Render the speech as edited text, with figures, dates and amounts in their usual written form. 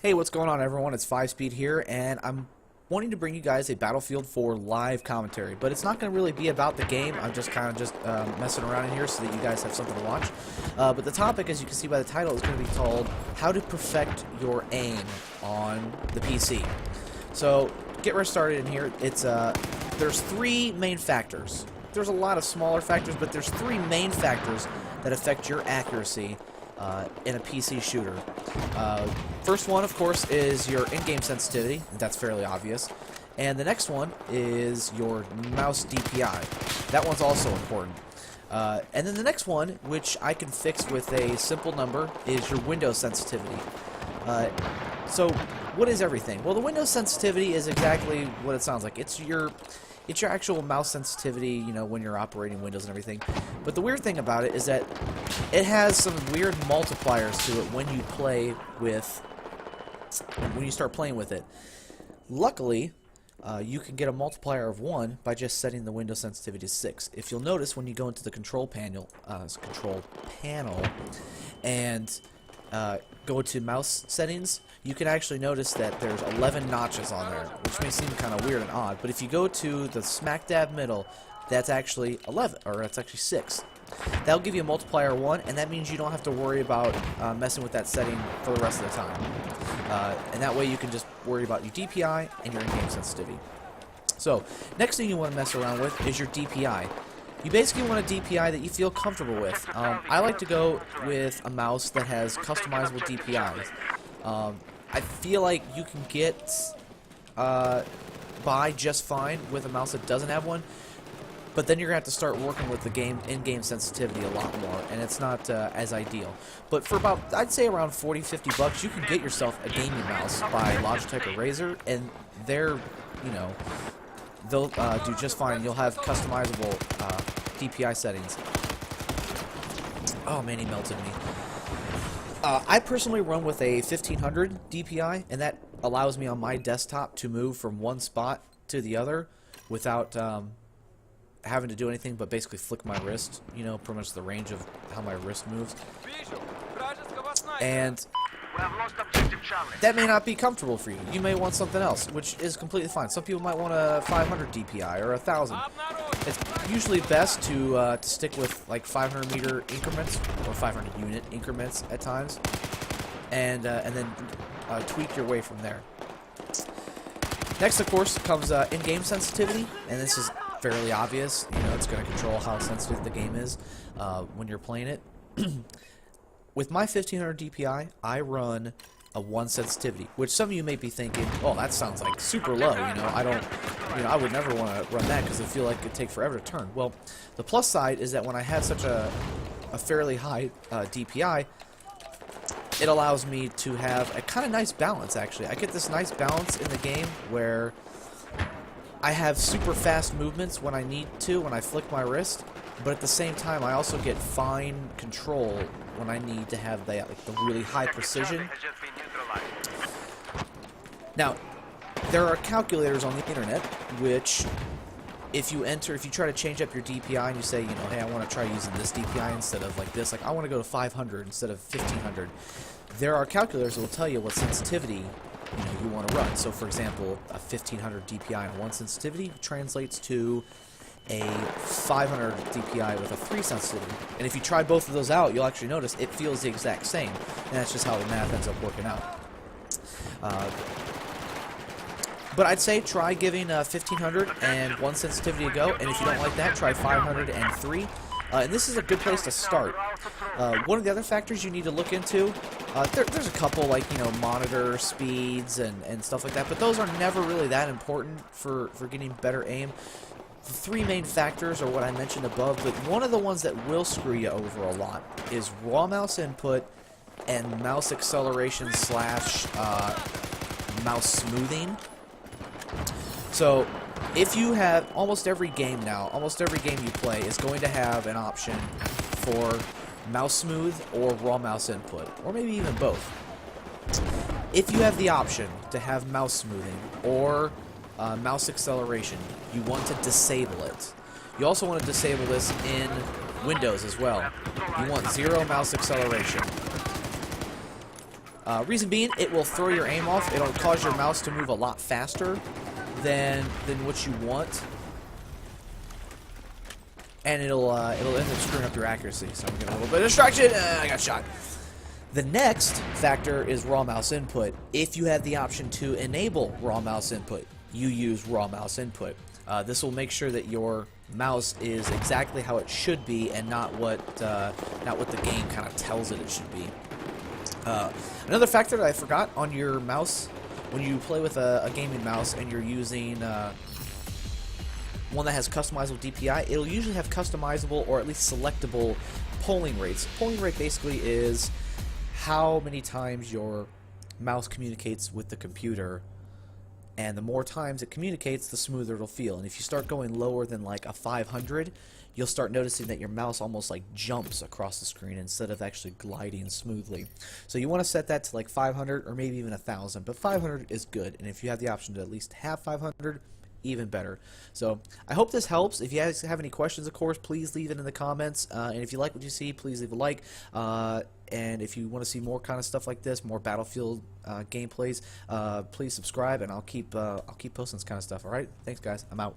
Hey, what's going on, everyone? It's 5Speed here, and I'm wanting to bring you guys a Battlefield 4 live commentary, but it's not going to really be about the game. I'm just kind of messing around in here so that you guys have something to watch. But the topic, as you can see by the title, is going to be called How to Perfect Your Aim on the PC. So, get right started in here. There's three main factors. There's a lot of smaller factors, but there's three main factors that affect your accuracy in a PC shooter. First one, of course, is your in-game sensitivity. That's fairly obvious. And the next one is your mouse DPI. That one's also important. And then the next one, which I can fix with a simple number, is your Windows sensitivity. So, what is everything? Well, the Windows sensitivity is exactly what it sounds like. It's your actual mouse sensitivity, you know, when you're operating Windows and everything. But the weird thing about it is that it has some weird multipliers to it when you start playing with it. Luckily, you can get a multiplier of 1 by just setting the Windows sensitivity to 6. If you'll notice, when you go into the control panel and go to mouse settings, you can actually notice that there's 11 notches on there, which may seem kind of weird and odd, but if you go to the smack dab middle, that's actually 11, or that's actually 6. That'll give you a multiplier of 1, and that means you don't have to worry about messing with that setting for the rest of the time. And that way you can just worry about your DPI and your in-game sensitivity. So, next thing you want to mess around with is your DPI. You basically want a DPI that you feel comfortable with. I like to go with a mouse that has customizable DPIs. I feel like you can get by just fine with a mouse that doesn't have one, but then you're going to have to start working with the in-game sensitivity a lot more, and it's not as ideal. But for about, I'd say around 40-50 bucks, you can get yourself a gaming mouse by Logitech or Razer, and they're, you know, they'll do just fine. You'll have customizable DPI settings. Oh man, he melted me. I personally run with a 1500 DPI, and that allows me on my desktop to move from one spot to the other without having to do anything but basically flick my wrist, you know, pretty much the range of how my wrist moves. And that may not be comfortable for you. You may want something else, which is completely fine. Some people might want a 500 DPI or 1000. It's usually best to stick with like 500 meter increments or 500 unit increments at times, and then tweak your way from there. Next, of course, comes in-game sensitivity, and this is fairly obvious. You know, it's going to control how sensitive the game is when you're playing it. With my 1500 DPI, I run a 1 sensitivity, which some of you may be thinking, oh, that sounds like super low, you know, I would never want to run that because I feel like it'd take forever to turn. Well, the plus side is that when I have such a fairly high DPI, it allows me to have a kind of nice balance, actually. I get this nice balance in the game where I have super fast movements when I need to, when I flick my wrist, but at the same time, I also get fine control when I need to have the really high precision. Now, there are calculators on the internet which, if you try to change up your DPI and you say, you know, hey, I want to try using this DPI instead of like this, like I want to go to 500 instead of 1500, there are calculators that will tell you what sensitivity you want to run. So, for example, a 1500 DPI on 1 sensitivity translates to a 500 DPI with a 3 sensitivity. And if you try both of those out, you'll actually notice it feels the exact same. And that's just how the math ends up working out. But I'd say try giving 1500 and 1 sensitivity a go, and if you don't like that, try 500 and 3. And this is a good place to start. One of the other factors you need to look into, there's a couple, like, you know, monitor speeds and stuff like that, but those are never really that important for getting better aim. The three main factors are what I mentioned above, but one of the ones that will screw you over a lot is raw mouse input and mouse acceleration / mouse smoothing. So, if you have almost every game you play is going to have an option for mouse smooth or raw mouse input, or maybe even both. If you have the option to have mouse smoothing or mouse acceleration, you want to disable it. You also want to disable this in Windows as well. You want 0 mouse acceleration. Reason being, it will throw your aim off. It'll cause your mouse to move a lot faster than what you want, and it'll end up screwing up your accuracy. So I'm getting a little bit of distraction. I got shot. The next factor is raw mouse input. If you have the option to enable raw mouse input, you use raw mouse input. This will make sure that your mouse is exactly how it should be, and not what the game kind of tells it should be. Another factor that I forgot on your mouse, when you play with a gaming mouse and you're using one that has customizable DPI, it'll usually have customizable or at least selectable polling rates. Polling rate basically is how many times your mouse communicates with the computer, and the more times it communicates, the smoother it'll feel. And if you start going lower than like a 500, you'll start noticing that your mouse almost like jumps across the screen instead of actually gliding smoothly. So you want to set that to like 500 or maybe even 1,000, but 500 is good, and if you have the option to at least have 500, even better. So I hope this helps. If you guys have any questions, of course, please leave it in the comments, and if you like what you see, please leave a like, and if you want to see more kind of stuff like this, more Battlefield gameplays, please subscribe, and I'll keep posting this kind of stuff. Alright, thanks guys, I'm out.